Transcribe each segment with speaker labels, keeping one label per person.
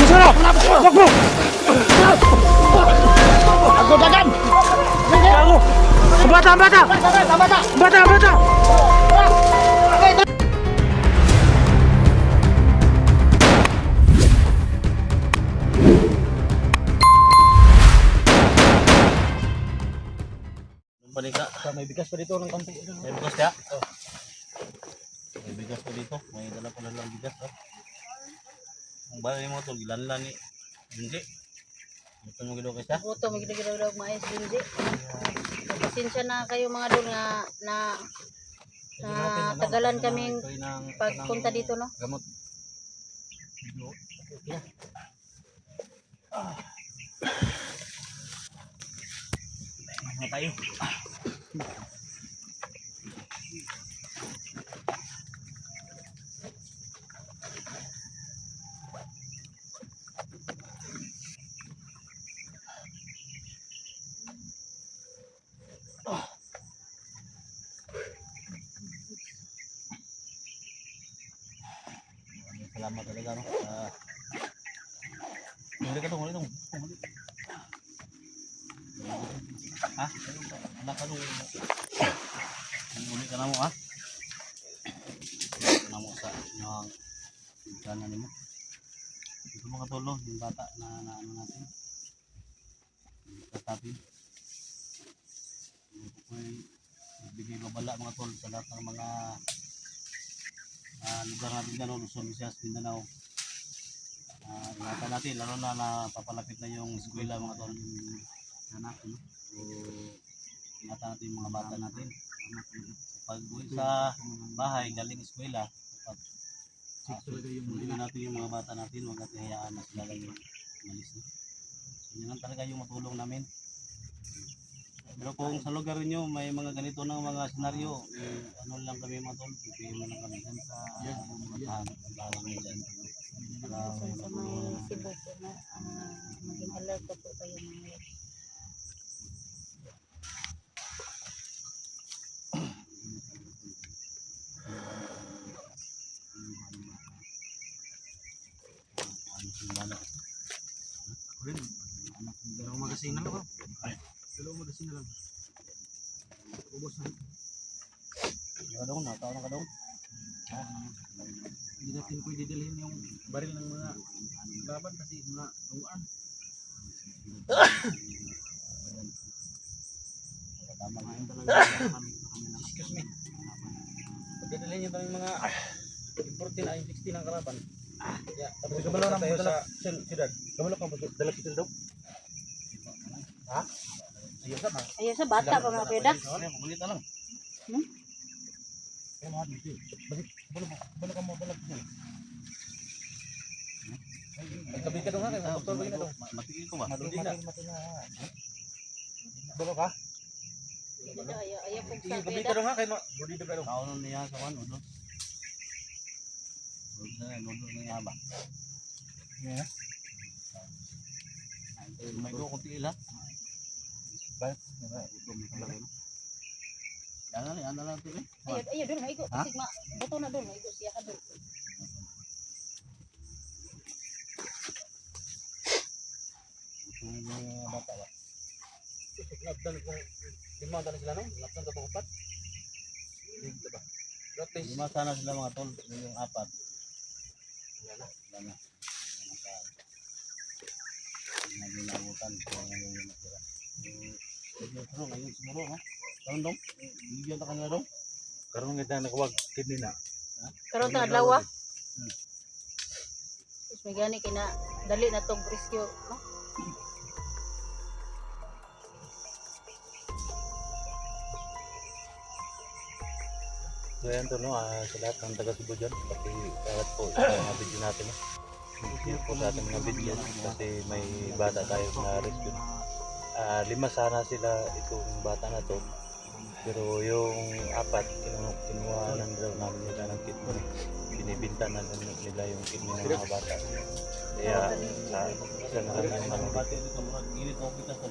Speaker 1: sana! Wag mo! Ako dagan! Ako! Bata! Bata! Bata! Bata!
Speaker 2: Balika.
Speaker 1: May bigas pa dito ng konti.
Speaker 2: May bigas kaya? Oh. May bigas pa dito. May dala pa lang bigas. Oh. Ang balay mo ito, gilanlan ni Bunji. Ito mo gido kasi.
Speaker 3: Buto, may gila-gila mais Bunji. Pasensya na kayo mga dol na tagalan kaming pagpunta dito, no?
Speaker 2: Gamot. Ano tayo? Salamat talaga, no? Huli ka dong, huli dong. Ha? Anak ka dong. Huli ka na mo, ha? Huli ka na mo sa inyong kanan mo. Ito mga tolo, yung bata na ano natin. Tatabi. Ito po ay bigay babala mga tol sa lahat ng mga lugar natin dyan, Luzon, Visayas, Mindanao. Ingatan natin, lalo na papalapit na yung eskwela mga tol, yung anak, no? So, ingatan natin yung mga bata natin. Pag uwi sa bahay, galing eskwela, sulitin natin yung mga bata natin, huwag natin hayaan na sila lang yung malis. No? So, yun lang talaga yung matulong namin. Pero kung sa lugar niyo may mga ganito ng mga senaryo, ano lang kami mga tol, ipin mo lang kami dyan sa matahan, paglalang nyo dyan.
Speaker 3: Sa mga Cebu po na maging alert po kayo mga
Speaker 1: Dalawang magasin na lang ako. Dalawang magasin na lang. Ubos na.
Speaker 2: Nakadong, nakataon na kadong.
Speaker 1: Hindi natin pwede dalhin yung baril ng mga laban kasi mga tungaan.
Speaker 2: Tama nga yun talaga.
Speaker 1: Excuse me. Pagdadalhin nyo tayong mga 14 ay 16 ang kalaban. Yeah, tapos kabalo na tayo sa siyudad. Kabalo ka dala kita daw. Ha? Ayos na.
Speaker 3: ayun sa bata pa mga peda.
Speaker 2: Magulit na lang.
Speaker 1: Kaya mga dito. Balo ka mo balag dyan. Magkabit ka daw nga kayo. Doktor ba yun na daw?
Speaker 2: Matigil ko ba?
Speaker 1: Matindi na. Balo ka?
Speaker 3: Ayaw po sa
Speaker 1: Magkabit ka
Speaker 3: peda.
Speaker 1: daw nga kayo. Budi daw ka daw.
Speaker 2: Kaunan niya sa kan, udo. Udo na niya ba?
Speaker 1: Yeah.
Speaker 2: May go kunti ila.
Speaker 1: Baik.
Speaker 2: Udo may kalagay no. Yan na lang ito eh.
Speaker 3: Ayaw doon, maigo.
Speaker 2: Ha?
Speaker 3: Sigma, bato na doon, maigo siya ka doon.
Speaker 2: Ito yung bata ba?
Speaker 1: Laptan kung lima na sila no? Laptan ka pang upat? Dito ba? Rotate.
Speaker 2: Lima sana sila mga tol, yung apat.
Speaker 1: Yan na.
Speaker 2: Wala na. Naginabutan kung ano yung natira. Siguro ngayon siguro no? Karon dong? Bigyan ta kanila dong?
Speaker 1: Karon nga na nakawag kidney na.
Speaker 3: Karon ta adlaw. Tapos may gani kina dali na tog rescue, no?
Speaker 1: So yan to no, sa lahat ng taga Cebu dyan, pati lahat po sa mga video natin. Share po sa ating mga video kasi may bata tayo na rescue. 5 sana sila itong bata na to. Pero yung 4, kinuha daw namin nila ng kidney. Binibinta na nila yung kidney ng mga bata. Kaya isa na lang yung mga bata.
Speaker 2: Init mo kita sa.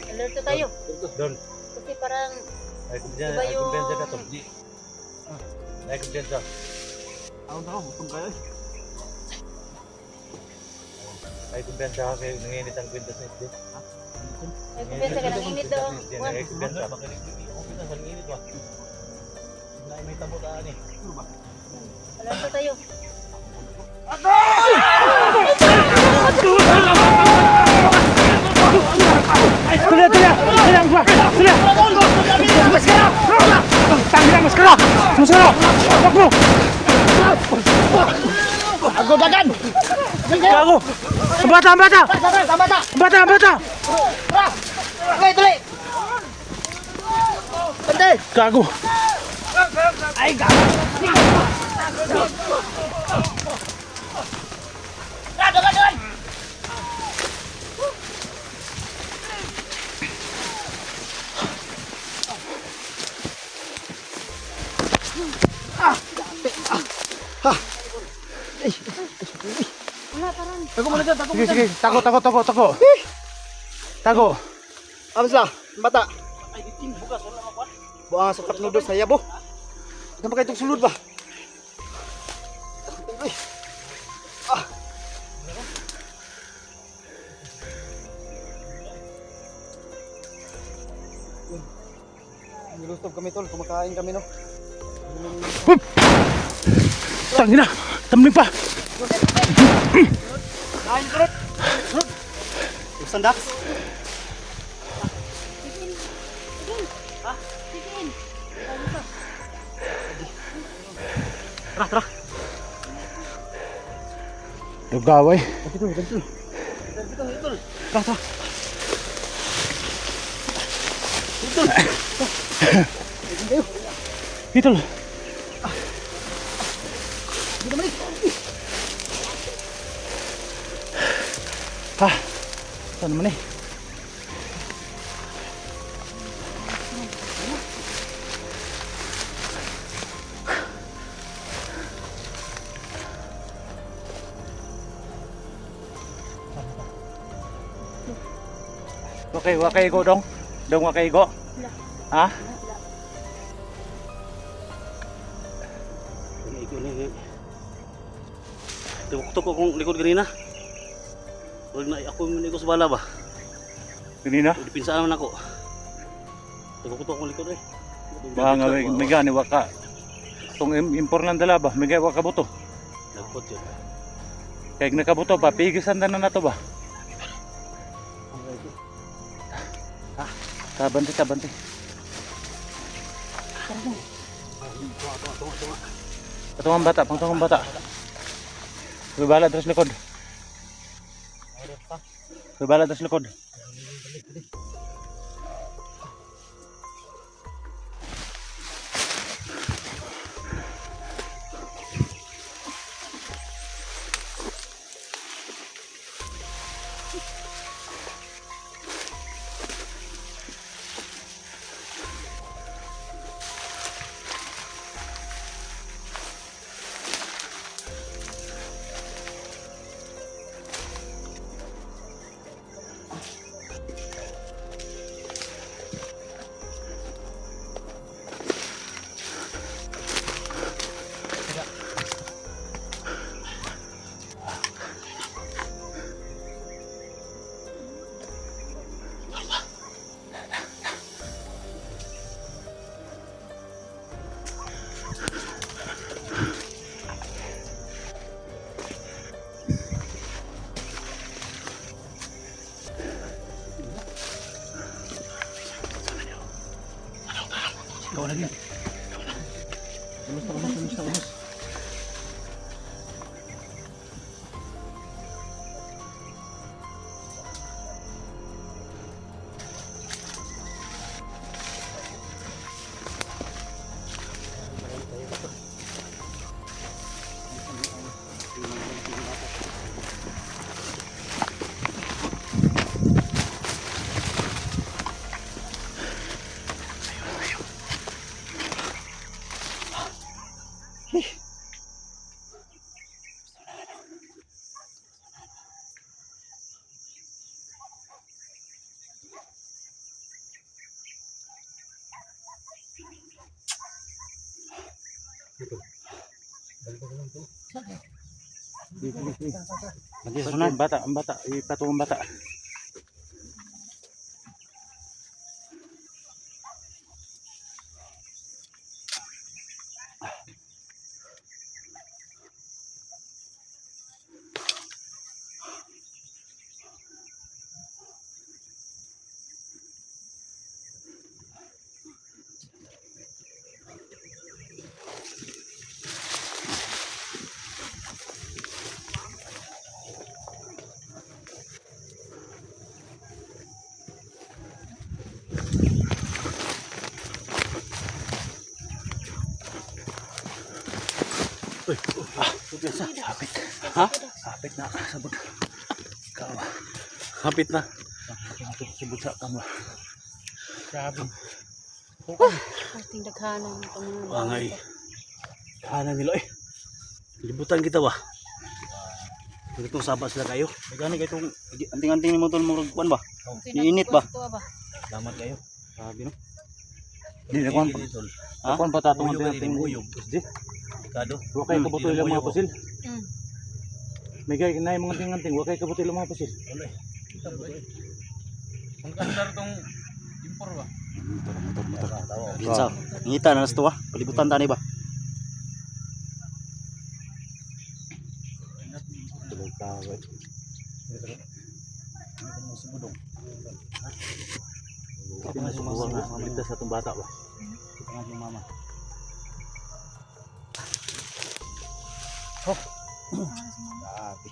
Speaker 3: Alert na tayo.
Speaker 1: Doon.
Speaker 3: Kasi parang
Speaker 1: Ay
Speaker 3: Diba yung-
Speaker 1: kumpiyansa ka to. Ay kumpiyansa.
Speaker 2: Ako na ako, butong kayo.
Speaker 1: Ay, kumpiyansa ka kayo, nanginit ang kwenta sa SD.
Speaker 3: Ay, kumpiyansa ka, nanginit daw. Juan.
Speaker 1: Kumpiyansa ka. Kumpiyansa ka, nanginit ba? May tabutaan eh.
Speaker 3: Alam ko tayo.
Speaker 4: Gago! Ang bata! Ang bata! Ang bata! Ang bata! Gago! Sige, sige. Tago. Tago.
Speaker 5: Ano sila? Bata. Buang sa katnudo saya bo. Kenapa kayak itu sulut bah? Ay. Ah. Nilustop kami tol, kumakain kami no.
Speaker 4: Tangina. Tamling pa.
Speaker 5: Kain terus. Sandak.
Speaker 4: Lugaway.
Speaker 5: Betul.
Speaker 4: Tara. Gitu loh. Saan naman eh? Wakay go dong. Dong wakay go. Ha?
Speaker 2: Tuk kong likod ganina. Huwag na ako manigo sa bala ba?
Speaker 4: Kanina?
Speaker 2: Dipinsa naman ako. Tuk kong likod eh.
Speaker 4: Baka nga may gani waka. Itong impor ng dala ba? May waka buto.
Speaker 2: Nagpot yun.
Speaker 4: Kaya nakabuto pa, pigisan na to ba? Tabante. Patungong bata. Bibala terus likod. Ikaw lagi. Umus.
Speaker 2: Lagi sa
Speaker 4: Sunod.
Speaker 2: sunod.
Speaker 4: Ang bata. Ipatong ang bata. Hapit.
Speaker 2: Ha?
Speaker 4: Hapit na. Sabot. Kawa.
Speaker 2: Hapit na.
Speaker 4: Sabot sa kama.
Speaker 2: Grabe.
Speaker 3: Ating daghanan ito mga
Speaker 2: Angay. Kahanan nila eh. Libutan kita ba? Itong saba sila kayo. Gani kayo itong anting-anting ni mo itong mga kuwan ba? Iinit ba? Salamat kayo. Grabe no?
Speaker 4: Di na kuan.
Speaker 2: Ha?
Speaker 4: Kuan patatong
Speaker 2: Uyog,
Speaker 4: ang ting
Speaker 2: uyog.
Speaker 4: Di.
Speaker 2: Kado.
Speaker 4: Wa kay kabutoy lang mga pasil.
Speaker 3: Mm.
Speaker 4: May gay na mga ting-anting. Wa kay kabutoy lang mga pasil.
Speaker 2: Wala eh.
Speaker 1: Ang kandar tong impor ba?
Speaker 2: Ginsa. Ngita na nas to ah. Palibutan tani ba?
Speaker 4: Tulog kawa. Tapi masih buang na kita sa itong bata ba?
Speaker 2: Kita nga yung mama. Grabe.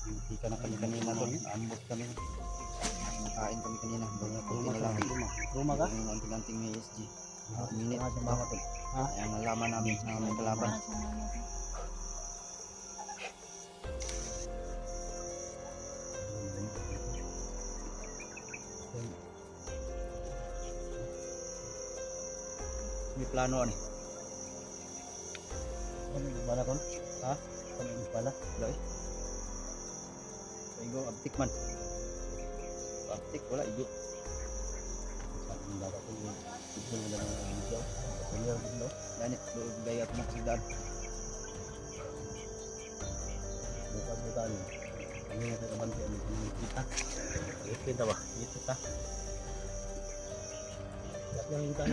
Speaker 2: Hindi ka na kami kanina doon. Ambot kami.
Speaker 5: Kumakain kami kanina. Banyak po
Speaker 2: Ruma
Speaker 5: nila.
Speaker 2: Ruma ka?
Speaker 5: Yung anting-anting ni SG. Minit
Speaker 2: Nga si mama to.
Speaker 5: Ha? Kaya nalaman namin na may kalaban.
Speaker 2: May plano ani. Ano yung bala kon? Ha? Ano yung bala? Wala eh. Igo abtik man. Abtik wala igo. Sa akin bala ko yung signal na lang ng video. Clear din no?
Speaker 5: Yan it. Gaya ko makasigdaan.
Speaker 2: Bukas mo tayo. Ano yung kaban kaya may kita? Kita ba? Dito ta. Yak yang kita.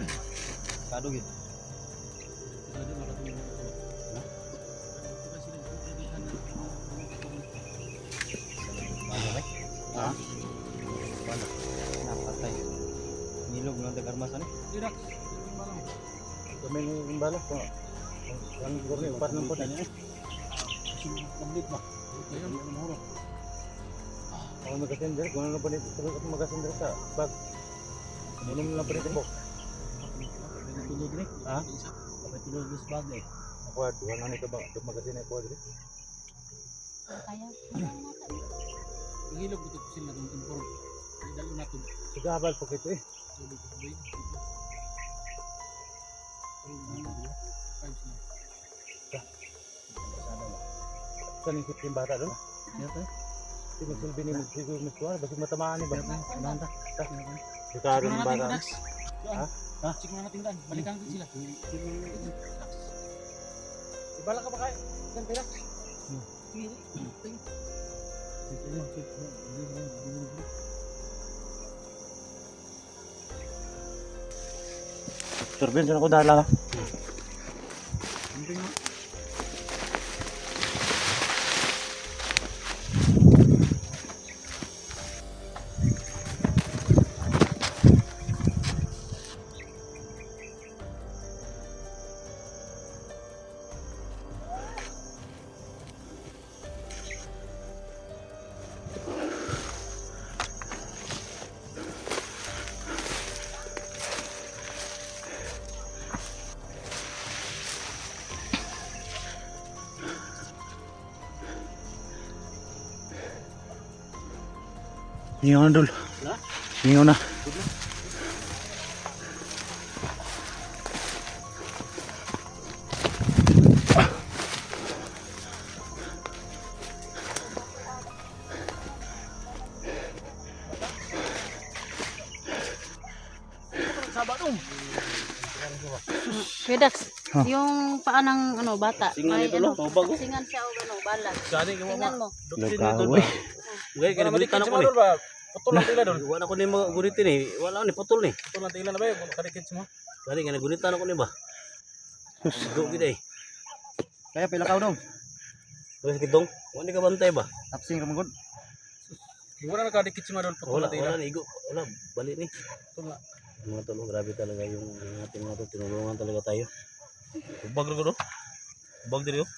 Speaker 2: Kado gitu.
Speaker 5: Ha? Wala. Napatay. Nilog ng tagarmasan eh.
Speaker 4: Kami ng bala ko. Ang gawin upat ng pod niya.
Speaker 2: Complete ba?
Speaker 4: Ako magasinder, kung ano pa nito, tulog ako magasinder sa bag. Minum lang pa nito po.
Speaker 2: Tulog ni? Ha? Kapag tulog sa bag eh.
Speaker 4: Ako duha na nito ba? Magasinder ko diri.
Speaker 3: Kaya
Speaker 1: Ihilog ito sila ng impor. Dalo na to.
Speaker 4: Sigabal po kito eh. Saan yung bata doon? Di magsilbi ni Mr. Basta matamaan ni ba?
Speaker 2: Nanta.
Speaker 4: Sikaro ng bata.
Speaker 2: Ha?
Speaker 1: Sige na natin daan. Balikan din sila.
Speaker 5: Ibala ka ba kayo? Saan pila?
Speaker 4: Turbin, saan ako dala? Ingaw na dul. Ingaw na.
Speaker 3: Kuya Dax, yung paa ng ano, bata.
Speaker 2: Singan
Speaker 3: may
Speaker 2: ito,
Speaker 3: ano,
Speaker 2: no? Tubag, oh.
Speaker 3: singan siya o ano, balas.
Speaker 2: Gani ka
Speaker 3: Tingnan mo.
Speaker 5: Nagkahoy.
Speaker 2: Gaya kaya gulitan ako ni.
Speaker 4: Putol lang tila doon.
Speaker 2: Wala ko ni mga gulitin eh. Wala ni putol ni.
Speaker 4: Putol lang tila na ba yun? Kadikit mo.
Speaker 2: Gani nga nagulitan ako ni ba. Go gid eh.
Speaker 5: Kaya pila ka dong.
Speaker 2: Terus kitong, wala ka bantay ba?
Speaker 5: Tapsing ka magod.
Speaker 4: Wala na kadikit mo doon. Putol
Speaker 2: Wala
Speaker 4: lang tila.
Speaker 2: wala ni igo. Wala balik ni.
Speaker 4: Putol lang.
Speaker 2: Mga tolo, grabe talaga yung ating mga to, tinulungan talaga tayo. Ubag rin ko no? Ubag din yun.